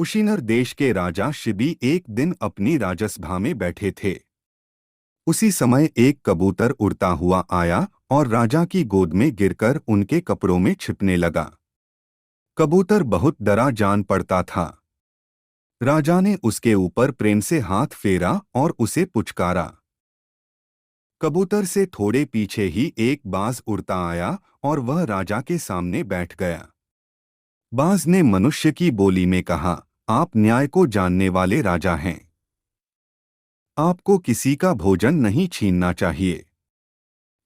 कुशीनर देश के राजा शिबी एक दिन अपनी राजसभा में बैठे थे। उसी समय एक कबूतर उड़ता हुआ आया और राजा की गोद में गिरकर उनके कपड़ों में छिपने लगा। कबूतर बहुत डरा जान पड़ता था। राजा ने उसके ऊपर प्रेम से हाथ फेरा और उसे पुचकारा। कबूतर से थोड़े पीछे ही एक बाज उड़ता आया और वह राजा के सामने बैठ गया। बाज ने मनुष्य की बोली में कहा, आप न्याय को जानने वाले राजा हैं। आपको किसी का भोजन नहीं छीनना चाहिए।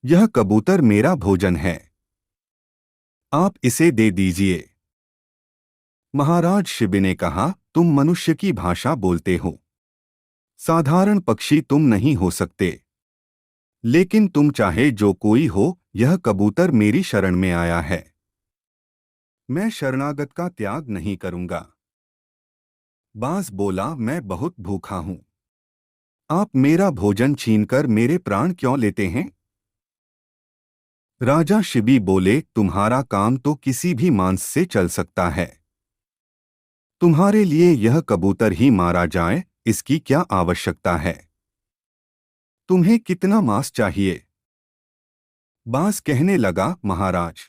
यह कबूतर मेरा भोजन है। आप इसे दे दीजिए। महाराज शिबी ने कहा, तुम मनुष्य की भाषा बोलते हो। साधारण पक्षी तुम नहीं हो सकते। लेकिन तुम चाहे जो कोई हो, यह कबूतर मेरी शरण में आया है। मैं शरणागत का त्याग नहीं करूंगा। बाज बोला, मैं बहुत भूखा हूं। आप मेरा भोजन छीनकर मेरे प्राण क्यों लेते हैं? राजा शिबी बोले, तुम्हारा काम तो किसी भी मांस से चल सकता है। तुम्हारे लिए यह कबूतर ही मारा जाए, इसकी क्या आवश्यकता है? तुम्हें कितना मांस चाहिए? बाज कहने लगा, महाराज,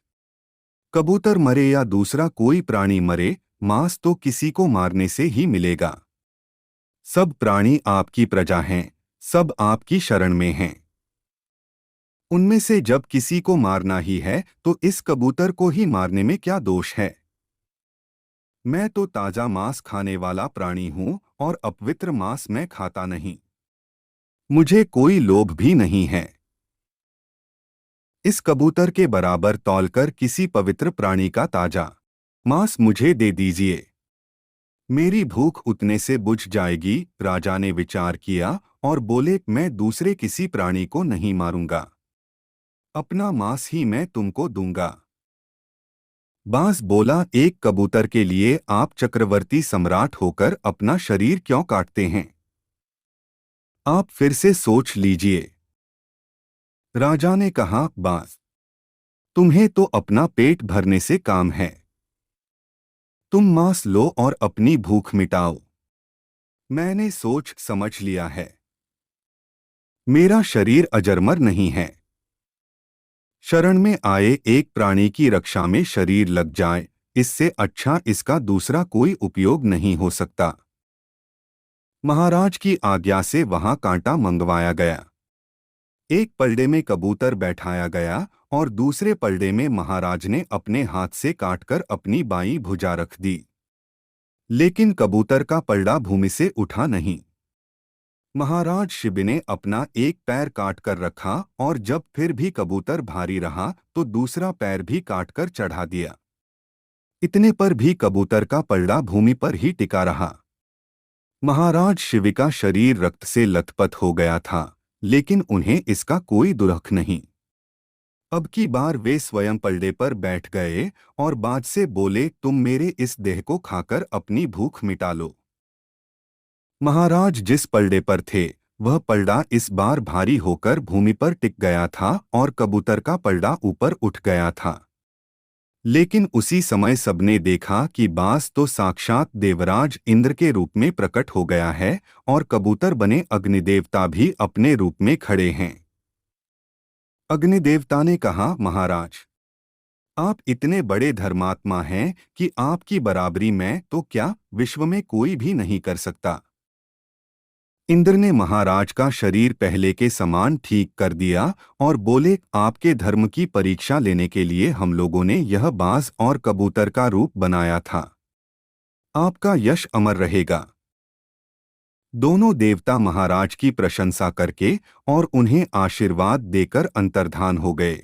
कबूतर मरे या दूसरा कोई प्राणी मरे, मांस तो किसी को मारने से ही मिलेगा। सब प्राणी आपकी प्रजा हैं, सब आपकी शरण में हैं। उनमें से जब किसी को मारना ही है तो इस कबूतर को ही मारने में क्या दोष है? मैं तो ताजा मांस खाने वाला प्राणी हूं और अपवित्र मांस मैं खाता नहीं। मुझे कोई लोभ भी नहीं है। इस कबूतर के बराबर तौलकर किसी पवित्र प्राणी का ताजा मांस मुझे दे दीजिए। मेरी भूख उतने से बुझ जाएगी। राजा ने विचार किया और बोले, मैं दूसरे किसी प्राणी को नहीं मारूंगा। अपना मांस ही मैं तुमको दूंगा। बाज बोला, एक कबूतर के लिए आप चक्रवर्ती सम्राट होकर अपना शरीर क्यों काटते हैं? आप फिर से सोच लीजिए। राजा ने कहा, बाज, तुम्हें तो अपना पेट भरने से काम है। तुम मांस लो और अपनी भूख मिटाओ। मैंने सोच समझ लिया है। मेरा शरीर अजरमर नहीं है। शरण में आए एक प्राणी की रक्षा में शरीर लग जाए, इससे अच्छा इसका दूसरा कोई उपयोग नहीं हो सकता। महाराज की आज्ञा से वहां कांटा मंगवाया गया। एक पलड़े में कबूतर बैठाया गया और दूसरे पलड़े में महाराज ने अपने हाथ से काटकर अपनी बाईं भुजा रख दी। लेकिन कबूतर का पलड़ा भूमि से उठा नहीं। महाराज शिबी ने अपना एक पैर काट कर रखा और जब फिर भी कबूतर भारी रहा तो दूसरा पैर भी काटकर चढ़ा दिया। इतने पर भी कबूतर का पलड़ा भूमि पर ही टिका रहा। महाराज शिबी का शरीर रक्त से लथपथ हो गया था, लेकिन उन्हें इसका कोई दुख नहीं। अब की बार वे स्वयं पलड़े पर बैठ गए और बाज से बोले, तुम मेरे इस देह को खाकर अपनी भूख मिटा लो। महाराज जिस पलड़े पर थे वह पलड़ा इस बार भारी होकर भूमि पर टिक गया था और कबूतर का पलड़ा ऊपर उठ गया था। लेकिन उसी समय सबने देखा कि बाज तो साक्षात देवराज इंद्र के रूप में प्रकट हो गया है और कबूतर बने अग्निदेवता भी अपने रूप में खड़े हैं। अग्निदेवता ने कहा, महाराज, आप इतने बड़े धर्मात्मा हैं कि आपकी बराबरी मैं तो क्या विश्व में कोई भी नहीं कर सकता। इंद्र ने महाराज का शरीर पहले के समान ठीक कर दिया और बोले, आपके धर्म की परीक्षा लेने के लिए हम लोगों ने यह बाज और कबूतर का रूप बनाया था। आपका यश अमर रहेगा। दोनों देवता महाराज की प्रशंसा करके और उन्हें आशीर्वाद देकर अंतर्धान हो गए।